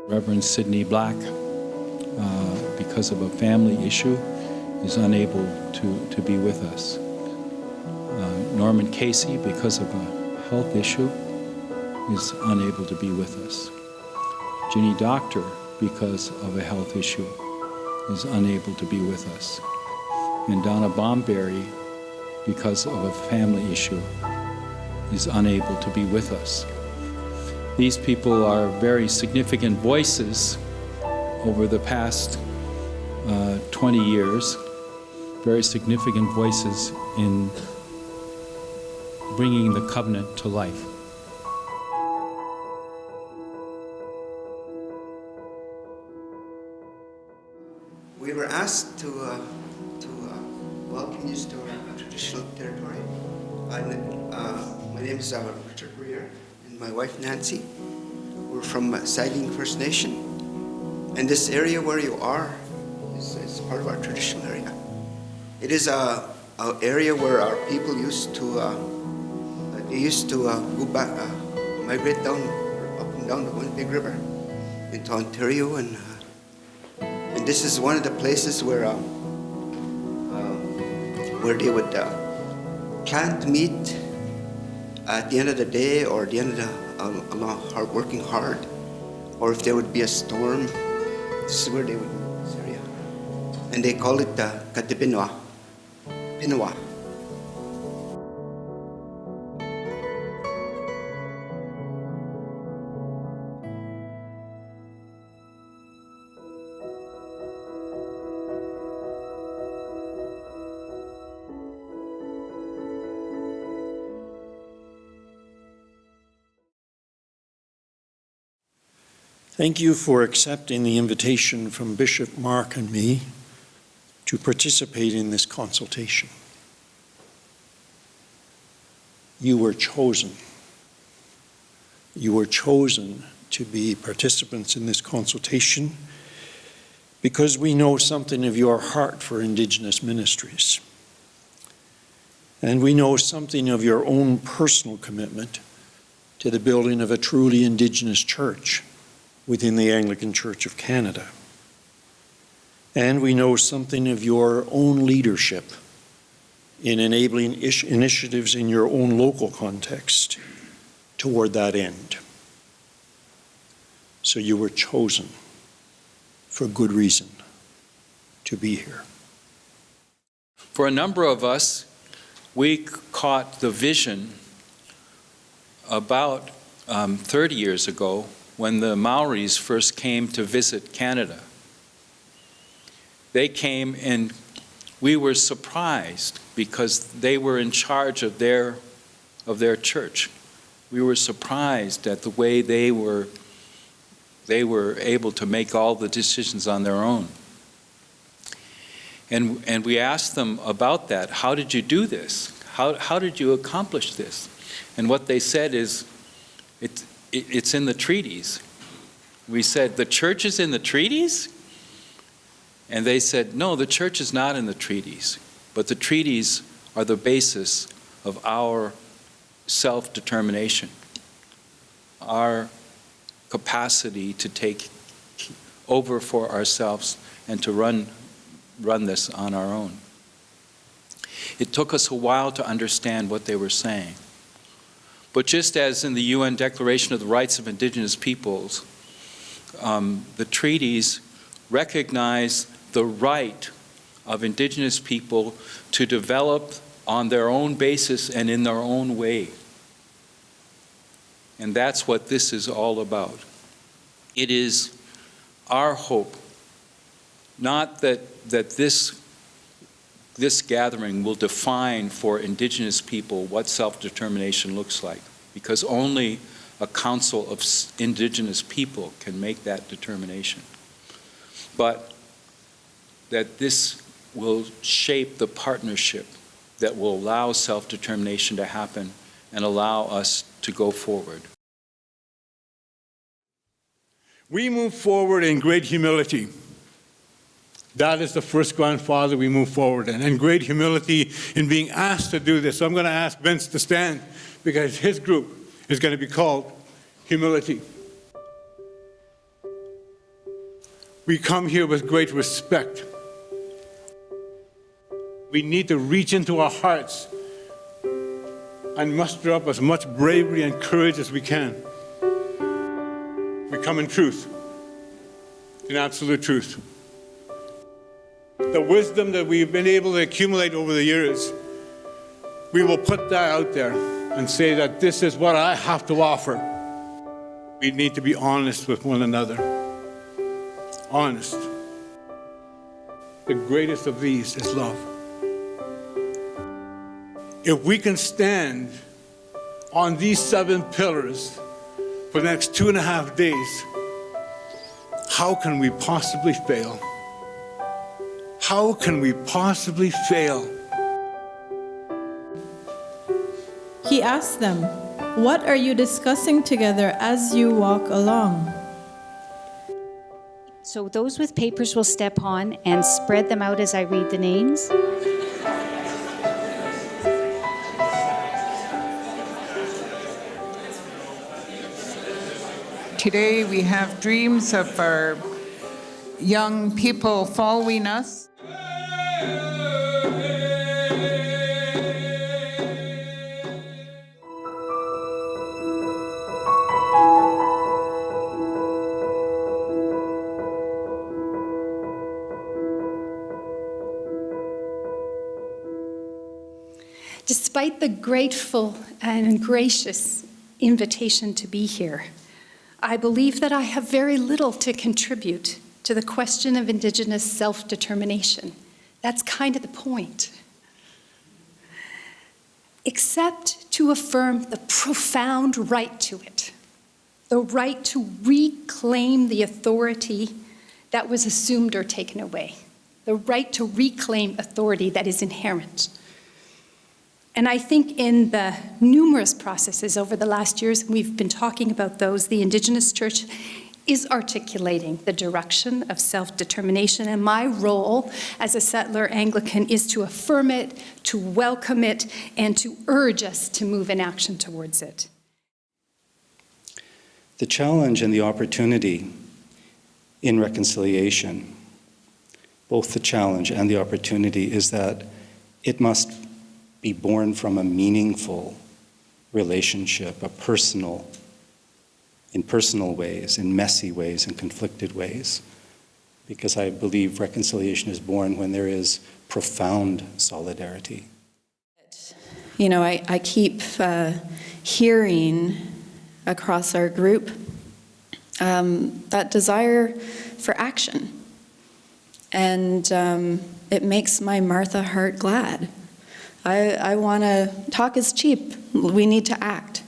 Reverend Sidney Black, because of a family issue, is unable to be with us. Norman Casey, because of a health issue, is unable to be with us. Ginny Doctor, because of a health issue, is unable to be with us. And Donna Bomberry, because of a family issue, is unable to be with us. These people are very significant voices over the past 20 years, very significant voices in bringing the covenant to life. We were asked to welcome you to our traditional territory. My name is Richard Bruyere, and my wife Nancy. We're from Saugeen First Nation, and this area where you are is part of our traditional area. It is an area where our people used to go back, migrate down, up and down the Winnipeg River into Ontario, and this is one of the places where they would plant meat at the end of the day, or at the end of working hard, or if there would be a storm, this is where they would, this area. And they call it Pinawa. Thank you for accepting the invitation from Bishop Mark and me to participate in this consultation. You were chosen. You were chosen to be participants in this consultation because we know something of your heart for Indigenous ministries. And we know something of your own personal commitment to the building of a truly Indigenous church within the Anglican Church of Canada. And we know something of your own leadership in enabling initiatives in your own local context toward that end. So you were chosen for good reason to be here. For a number of us, we caught the vision about 30 years ago when the Maoris first came to visit Canada. They came and we were surprised because they were in charge of their church. We were surprised at the way they were able to make all the decisions on their own. And we asked them about that. How did you do this? How did you accomplish this? And what they said is, it's in the treaties. We said, the church is in the treaties? And they said, no, the church is not in the treaties, but the treaties are the basis of our self-determination, our capacity to take over for ourselves and to run this on our own. It took us a while to understand what they were saying. But just as in the UN Declaration of the Rights of Indigenous Peoples, the treaties recognize the right of Indigenous people to develop on their own basis and in their own way. And that's what this is all about. It is our hope, not that this gathering will define for Indigenous people what self-determination looks like, because only a council of Indigenous people can make that determination. But that this will shape the partnership that will allow self-determination to happen and allow us to go forward. We move forward in great humility. That is the first grandfather we move forward in, and great humility in being asked to do this. So I'm going to ask Vince to stand because his group is going to be called Humility. we come here with great respect. We need to reach into our hearts and muster up as much bravery and courage as we can. We come in truth, in absolute truth. The wisdom that we've been able to accumulate over the years, we will put that out there and say that this is what I have to offer. We need to be honest with one another. Honest. The greatest of these is love. If we can stand on these 7 pillars for the next 2.5 days, how can we possibly fail? How can we possibly fail? He asked them, "What are you discussing together as you walk along?" So those with papers will step on and spread them out as I read the names. Today we have dreams of our young people following us. Despite the grateful and gracious invitation to be here, I believe that I have very little to contribute to the question of Indigenous self-determination. That's kind of the point. Except to affirm the profound right to it, the right to reclaim the authority that was assumed or taken away, the right to reclaim authority that is inherent. And I think in the numerous processes over the last years, we've been talking about those, the Indigenous Church is articulating the direction of self-determination, and my role as a settler Anglican is to affirm it, to welcome it, and to urge us to move in action towards it. The challenge and the opportunity in reconciliation, both the challenge and the opportunity, is that it must be born from a meaningful relationship, in personal ways, in messy ways, in conflicted ways. Because I believe reconciliation is born when there is profound solidarity. You know, I keep hearing across our group that desire for action. And it makes my Martha heart glad. I want to, talk is cheap. We need to act.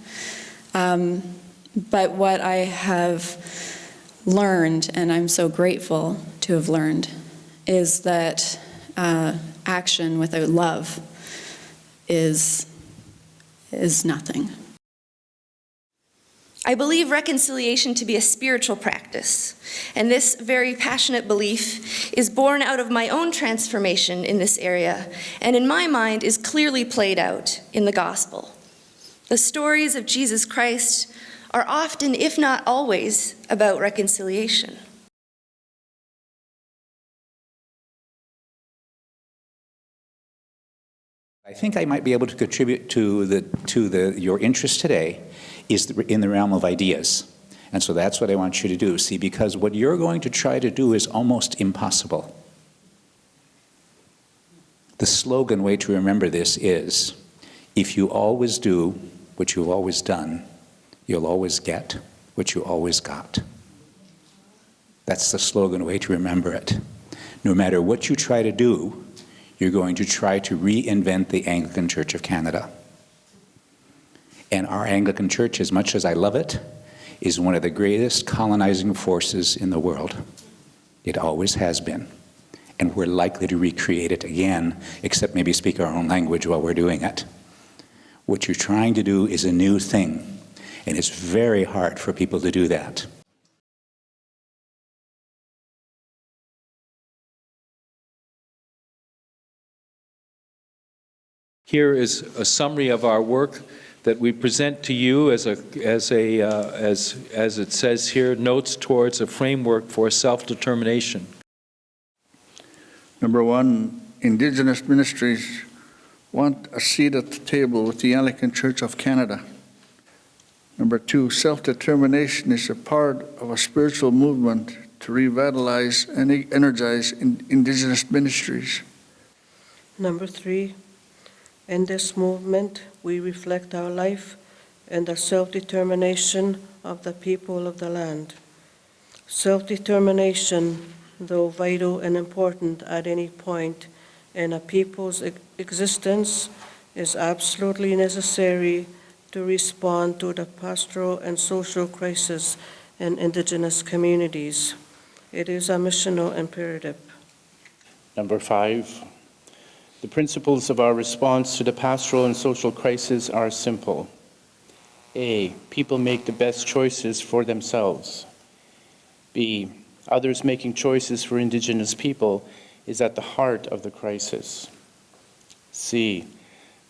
But what I have learned, and I'm so grateful to have learned, is that action without love is nothing. I believe reconciliation to be a spiritual practice, and this very passionate belief is born out of my own transformation in this area, and in my mind is clearly played out in the gospel. The stories of Jesus Christ are often, if not always, about reconciliation. I think I might be able to contribute to your interest today is in the realm of ideas. And so that's what I want you to do. See, because what you're going to try to do is almost impossible. The slogan way to remember this is, if you always do what you've always done, you'll always get what you always got. That's the slogan way to remember it. No matter what you try to do, you're going to try to reinvent the Anglican Church of Canada. And our Anglican Church, as much as I love it, is one of the greatest colonizing forces in the world. It always has been. And we're likely to recreate it again, except maybe speak our own language while we're doing it. What you're trying to do is a new thing, and it's very hard for people to do that. Here is a summary of our work that we present to you as it says here, notes towards a framework for self-determination. Number one, Indigenous ministries want a seat at the table with the Anglican Church of Canada. Number two, self-determination is a part of a spiritual movement to revitalize and energize Indigenous ministries. Number three, in this movement, we reflect our life and the self-determination of the people of the land. Self-determination, though vital and important at any point in a people's existence, is absolutely necessary to respond to the pastoral and social crisis in Indigenous communities. It is a missional imperative. Number five, the principles of our response to the pastoral and social crisis are simple. A, people make the best choices for themselves. B, others making choices for Indigenous people is at the heart of the crisis. C,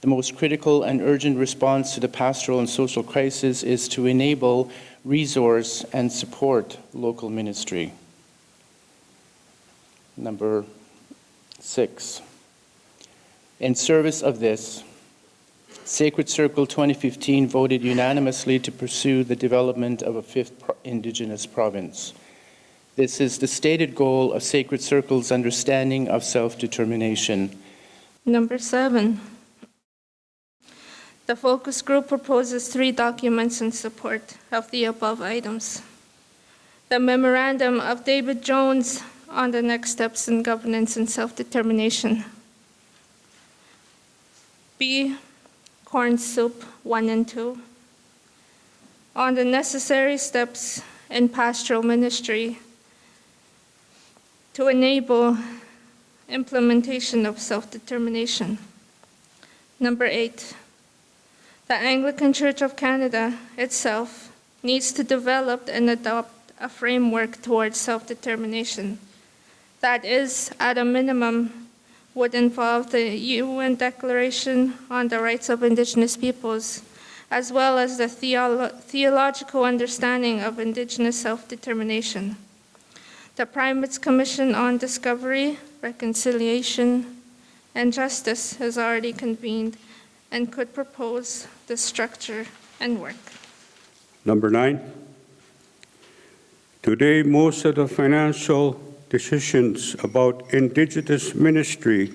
the most critical and urgent response to the pastoral and social crisis is to enable, resource, and support local ministry. Number 6, in service of this, Sacred Circle 2015 voted unanimously to pursue the development of a 5th Indigenous province. This is the stated goal of Sacred Circle's understanding of self-determination. Number 7, the focus group proposes 3 documents in support of the above items. The Memorandum of David Jones on the next steps in governance and self-determination. B, Corn Soup 1 and 2, on the necessary steps in pastoral ministry to enable implementation of self-determination. Number 8, the Anglican Church of Canada itself needs to develop and adopt a framework towards self-determination that is, at a minimum, would involve the UN Declaration on the Rights of Indigenous Peoples, as well as the theological understanding of Indigenous self-determination. The Primates Commission on Discovery, Reconciliation, and Justice has already convened and could propose the structure and work. Number 9, today most of the financial decisions about Indigenous ministry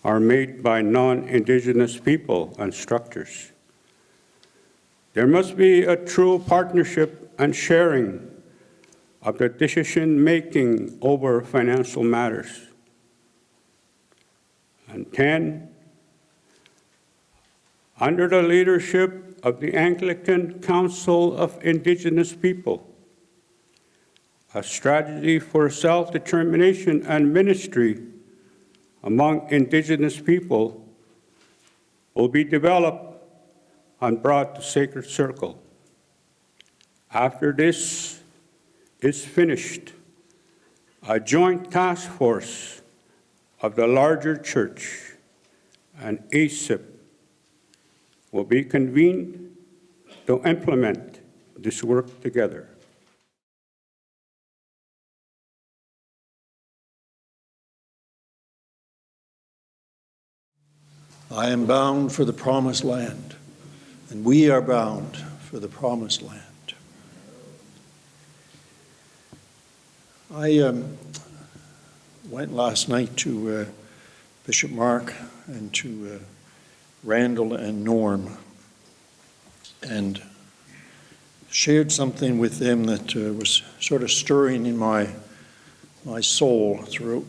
are made by non-Indigenous people and structures. There must be a true partnership and sharing of the decision-making over financial matters. And 10, under the leadership of the Anglican Council of Indigenous People, a strategy for self-determination and ministry among Indigenous people will be developed and brought to Sacred Circle. After this is finished, a joint task force of the larger church and ASIP will be convened to implement this work together. I am bound for the promised land, and we are bound for the promised land. I went last night to Bishop Mark and to Randall and Norm and shared something with them that was sort of stirring in my soul throughout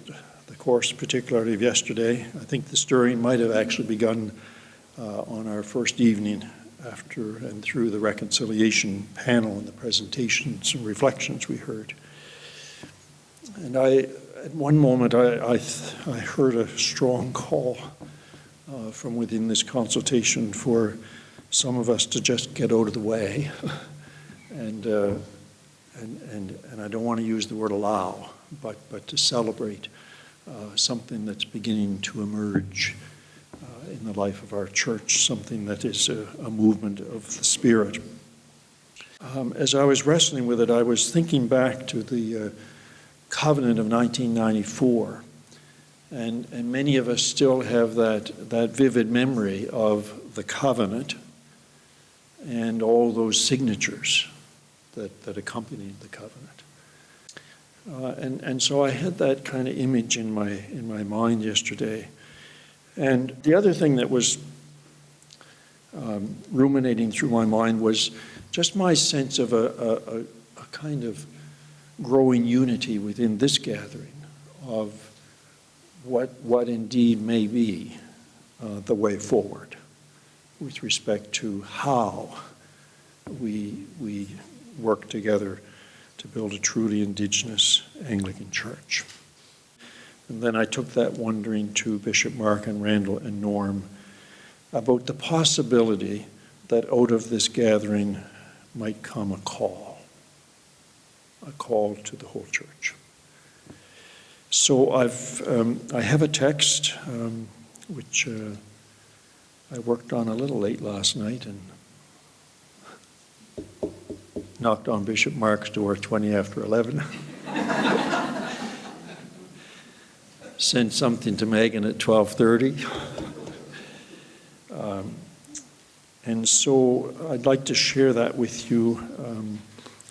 the course, particularly of yesterday. I think the stirring might have actually begun on our first evening after and through the reconciliation panel and the presentations and reflections we heard. And at one moment, I heard a strong call from within this consultation for some of us to just get out of the way, and I don't want to use the word allow, but to celebrate something that's beginning to emerge in the life of our church, something that is a movement of the Spirit. As I was wrestling with it, I was thinking back to the covenant of 1994, and many of us still have that vivid memory of the covenant and all those signatures that accompanied the covenant. And so I had that kind of image in my mind yesterday. And the other thing that was ruminating through my mind was just my sense of a kind of growing unity within this gathering of what indeed may be the way forward with respect to how we work together to build a truly Indigenous Anglican Church. And then I took that wondering to Bishop Mark and Randall and Norm about the possibility that out of this gathering might come a call to the whole church. So I have a text which I worked on a little late last night and knocked on Bishop Mark's door 20 after 11. Sent something to Megan at 12:30. And so I'd like to share that with you.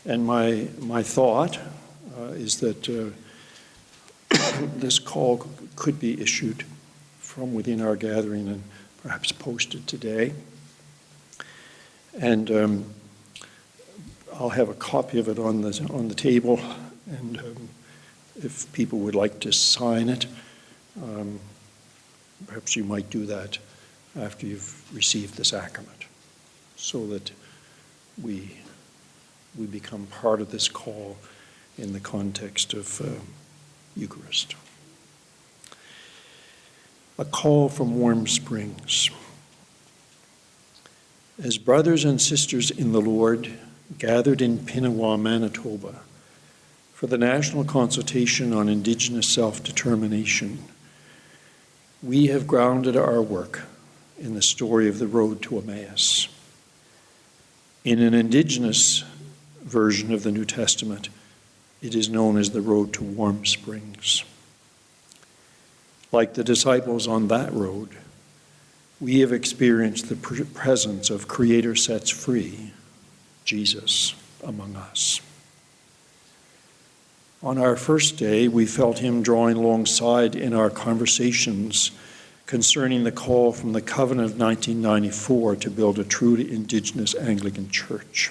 And my thought is that this call could be issued from within our gathering and perhaps posted today. And I'll have a copy of it on the table, and if people would like to sign it, perhaps you might do that after you've received the sacrament, so that we become part of this call in the context of Eucharist. A call from Warm Springs. As brothers and sisters in the Lord gathered in Pinawa, Manitoba, for the National Consultation on Indigenous Self-Determination, we have grounded our work in the story of the road to Emmaus. In an Indigenous version of the New Testament, it is known as the road to Warm Springs. Like the disciples on that road, we have experienced the presence of Creator sets free, Jesus, among us. On our first day, we felt him drawing alongside in our conversations concerning the call from the Covenant of 1994 to build a truly Indigenous Anglican Church.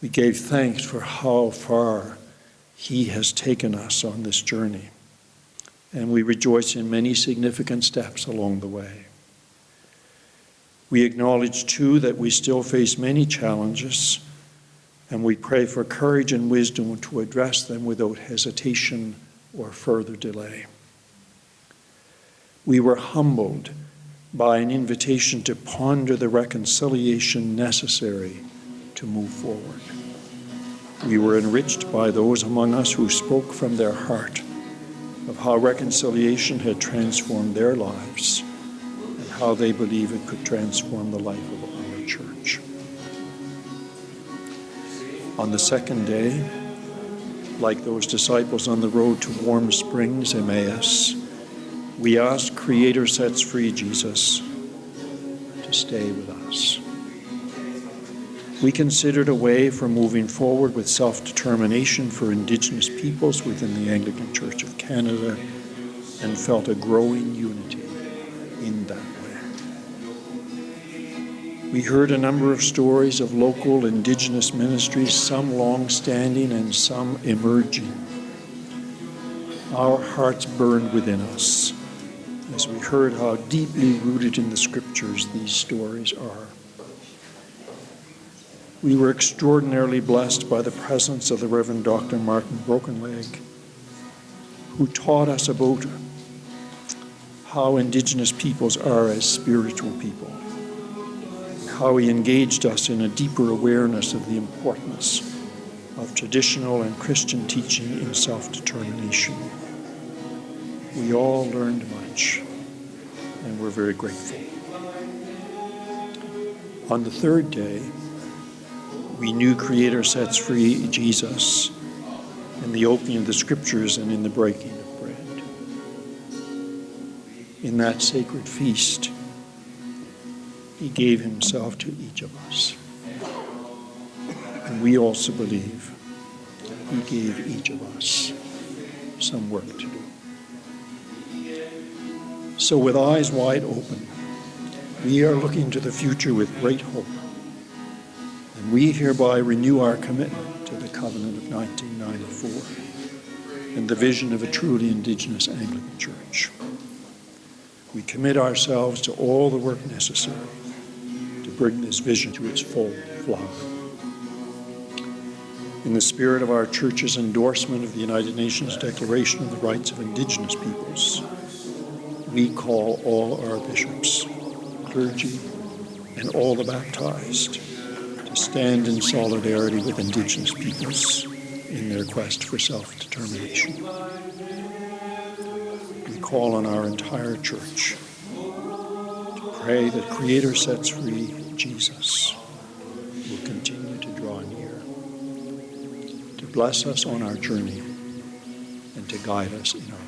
We gave thanks for how far he has taken us on this journey, and we rejoice in many significant steps along the way. We acknowledge, too, that we still face many challenges, and we pray for courage and wisdom to address them without hesitation or further delay. We were humbled by an invitation to ponder the reconciliation necessary to move forward. We were enriched by those among us who spoke from their heart of how reconciliation had transformed their lives and how they believe it could transform the life of our church. On the second day, like those disciples on the road to Warm Springs, Emmaus, we ask Creator sets free, Jesus, to stay with us. We considered a way for moving forward with self-determination for Indigenous peoples within the Anglican Church of Canada and felt a growing unity in that way. We heard a number of stories of local Indigenous ministries, some long-standing and some emerging. Our hearts burned within us as we heard how deeply rooted in the Scriptures these stories are. We were extraordinarily blessed by the presence of the Reverend Dr. Martin Brokenleg, who taught us about how Indigenous peoples are as spiritual people, how he engaged us in a deeper awareness of the importance of traditional and Christian teaching in self-determination. We all learned much, and we're very grateful. On the third day, we knew Creator sets free Jesus in the opening of the Scriptures and in the breaking of bread. In that sacred feast, he gave himself to each of us. And we also believe he gave each of us some work to do. So with eyes wide open, we are looking to the future with great hope. And we hereby renew our commitment to the covenant of 1994 and the vision of a truly Indigenous Anglican Church. We commit ourselves to all the work necessary to bring this vision to its full flower. In the spirit of our Church's endorsement of the United Nations Declaration of the Rights of Indigenous Peoples, we call all our bishops, clergy, and all the baptized to stand in solidarity with Indigenous peoples in their quest for self-determination. We call on our entire Church to pray that Creator sets free Jesus will continue to draw near, to bless us on our journey, and to guide us in our